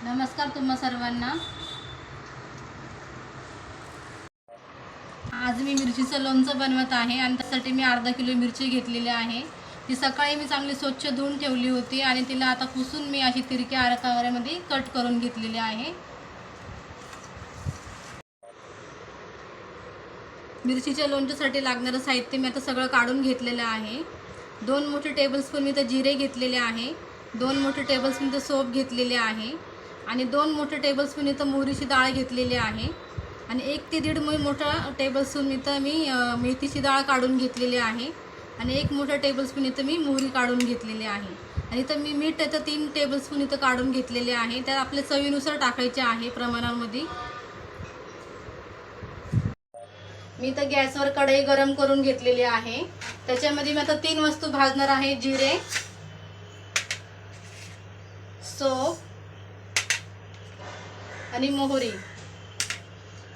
नमस्कार तुम्हा सर्वांना। आज मी मिरचीचं लोणचं बनवत आहे आणि त्यासाठी मी अर्धा किलो मिरची घेतलेली आहे। ती सकाळी मी चांगली स्वच्छ धुवून ठेवली होती आणि तिला आता पुसून मी अशी तिरक्या आकारामध्ये कट करून घेतलेली आहे। मिरचीच्या लोणच्यासाठी लागणारं साहित्य मी आता सगळं काढून घेतलेलं आहे। 2 मोठे टेबलस्पून मी तर जिरे घेतलेले आहे, 2 मोठे टेबलस्पून तर सोप घेतलेले आहे आणि 2 मोठे टेबलस्पून इथं मोहरीची डाळ घेतलेली आहे आणि 1 ते 1.5 मोठा टेबलस्पून इथं मी मेथीची डाळ काढून घेतलेली आहे आणि 1 मोठा टेबलस्पून इथं मी मोहरी काढून घेतलेली आहे आणि इथं मी मीठ इथं 3 टेबलस्पून इथं काढून घेतलेले आहे। त्यात आपल्या चवीनुसार टाकायचे आहे प्रमाणामध्ये। मी तर गॅसवर कढई गरम करून घेतलेली आहे। त्याच्यामध्ये मी आता 3 वस्तू भाजणार आहे, जिरे, सोप आणि मोहरी।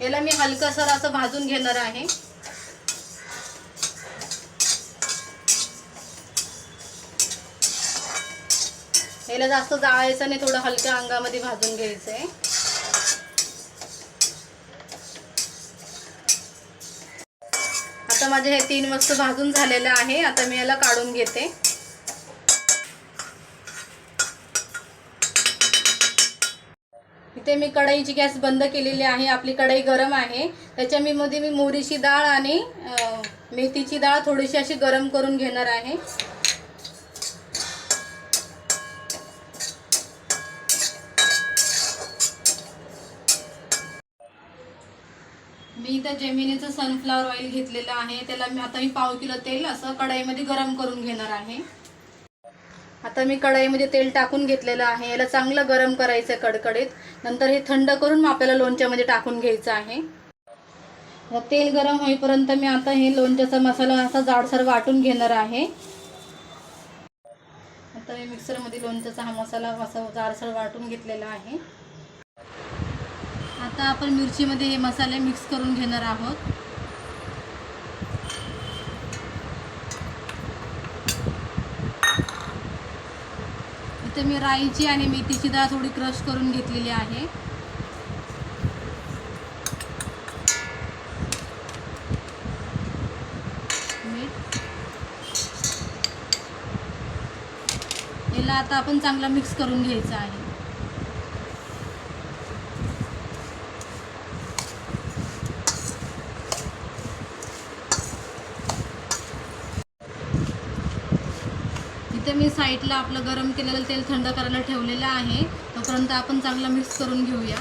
याला मी हलकसर असं भाजून घेणार आहे। याला जास्त जाळायचं नाही, थोडं हलक्या अंगामध्ये भाजून घ्यायचं आहे। आता माझे हे 3 वस्तू भाजून झालेले आहे। आता मी याला काढून घेते। इथे मी कढईची गॅस बंद केलेली आहे। आपली कढई गरम आहे। त्याच्यामध्ये मी मोहरीची डाळ आणि मेथीची डाळ थोडीशी अशी गरम करून घेणार आहे। मी इथं जेमिनीचं सनफ्लॉवर ऑइल घेतलेलं आहे। त्याला मी पाव किलो तेल असं कढईमध्ये गरम करून घेणार आहे। आता मी कढईमध्ये तेल टाकून घेतलेलं आहे। याला चांगलं गरम करायचं आहे कडकडीत। नंतर हे थंड करून आपल्याला लोणच्यामध्ये टाकून घ्यायचं आहे। तेल गरम होईपर्यंत मी आता हे लोणच्याचा मसाला असा जाडसर वाटून घेणार आहे। आता मी मिक्सरमध्ये लोणच्याचा हा मसाला असा जाडसर वाटून घेतलेला आहे। आता आपण मिरचीमध्ये हे मसाले मिक्स करून घेणार आहोत। इथे मी राईची आणि मेथीची डाळ थोडी क्रश करून घेतलेली आहे। याला आता आपण चांगला मिक्स करून घ्यायचं आहे। इथे मी साईडला आपलं गरम केलेलं तेल थंड करायला ठेवलेलं आहे। तोपर्यंत आपण चांगला मिक्स करून घेऊया।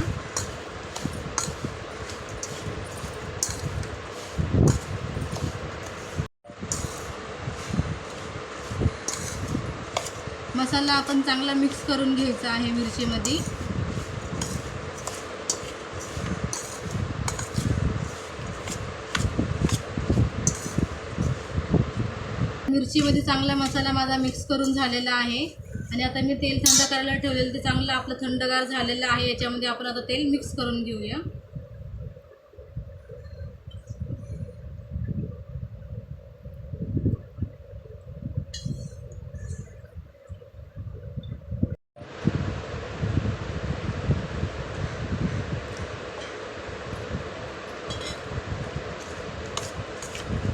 मसाला आपण चांगला मिक्स करून घ्यायचा आहे मिरचीमध्ये। मिरचीमध्ये चांगला मसाला माझा मिक्स करून झालेला आहे आणि आता मी तेल थंड करायला ठेवलेलं ते चांगलं आपलं थंडगार झालेलं आहे। याच्यामध्ये आपण आता तेल मिक्स करून घेऊया।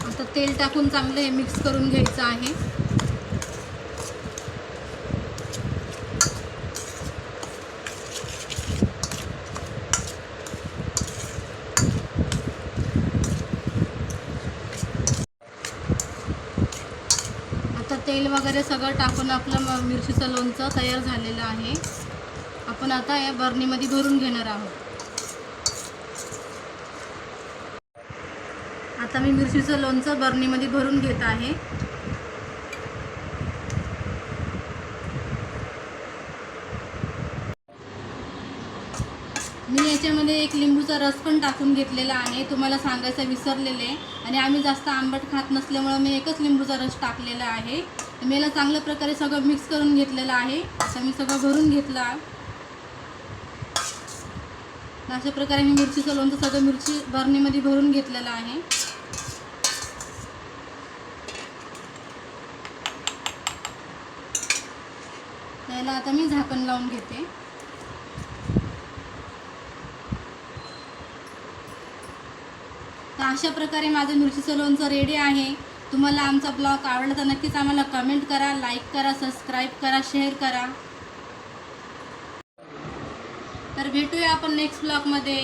आता तेल टाकून चांगलं हे मिक्स करून घ्यायचं आहे। आता तेल वगैरे सगळं टाकून आपलं मिरचीचं लोणचं तयार झालेलं आहे। आपण आता या बरणीमध्ये भरून घेणार आहोत। आता मी मिरचीचं लोणचं बरणीमध्ये भरून घेत आहे। मी याच्यामध्ये 1 लिंबूचा रस पण टाकून घेतलेला आहे, तुम्हाला सांगायचं विसरलेले। आणि आम्ही जास्त आंबट खात नसल्यामुळे मी 1च लिंबूचा रस टाकलेला आहे। मी याला चांगल्या प्रकारे सगळं मिक्स करून घेतलेलं आहे। आता मी सगळं भरून घेतलं। अशा प्रकारे मी मिरचीचं लोणचं सगळं मिरची बरणीमध्ये भरून घेतलेलं आहे। याला आता मी झाकण लावून घेते। तर अशा प्रकारे माझं मिरचीचं लोणचं रेडी आहे. तुम्हाला आमचा ब्लॉग आवडला तर नक्कीच आम्हाला कमेंट करा, लाईक करा, सबस्क्राईब करा, शेअर करा. तर भेटूया आपण नेक्स्ट ब्लॉगमध्ये.